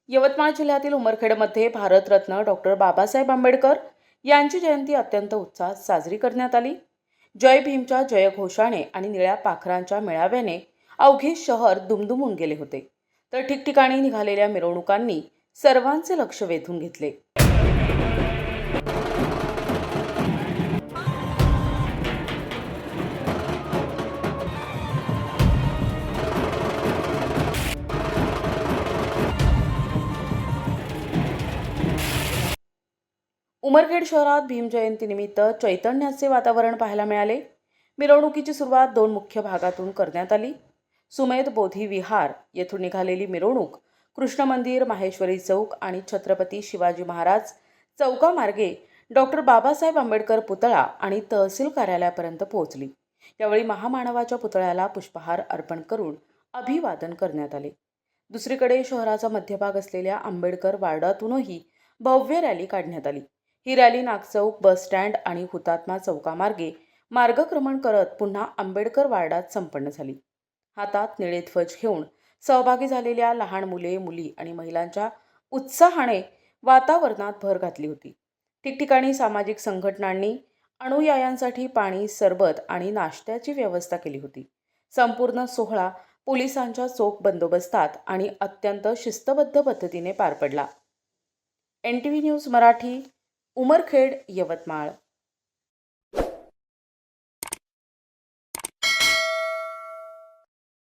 यवतमाळ जिल्ह्यातील उमरखेडमध्ये भारतरत्न डॉक्टर बाबासाहेब आंबेडकर यांची जयंती अत्यंत उत्साहात साजरी करण्यात आली. जय भीमच्या जयघोषाने आणि निळ्या पाखरांच्या मेळाव्याने अवघे शहर दुमदुमून गेले होते. तर ठिकठिकाणी निघालेल्या मिरवणुकांनी सर्वांचे लक्ष वेधून घेतले. उमरखेड शहरात भीमजयंतीनिमित्त चैतन्याचे वातावरण पाहायला मिळाले. मिरवणुकीची सुरुवात 2 मुख्य भागातून करण्यात आली. सुमेध बोधी विहार येथून निघालेली मिरवणूक कृष्ण मंदिर, माहेश्वरी चौक आणि छत्रपती शिवाजी महाराज चौकामार्गे डॉक्टर बाबासाहेब आंबेडकर पुतळा आणि तहसील कार्यालयापर्यंत पोहोचली. यावेळी महामानवाच्या पुतळ्याला पुष्पहार अर्पण करून अभिवादन करण्यात आले. दुसरीकडे शहराचा मध्यभाग असलेल्या आंबेडकर वार्डातूनही भव्य रॅली काढण्यात आली. ही रॅली नागचौक, बस स्टँड आणि हुतात्मा चौकामार्गे मार्गक्रमण करत पुन्हा आंबेडकर वार्डात संपन्न झाली. हातात निळे ध्वज घेऊन सहभागी झालेल्या लहान मुले, मुली आणि महिलांच्या उत्साहाने वातावरणात भर घातली होती. ठिकठिकाणी सामाजिक संघटनांनी अनुयायांसाठी पाणी, सरबत आणि नाश्त्याची व्यवस्था केली होती. संपूर्ण सोहळा पोलिसांच्या चोख बंदोबस्तात आणि अत्यंत शिस्तबद्ध पद्धतीने पार पडला. NTV news Marathi, Umarkhed, Yavatmal.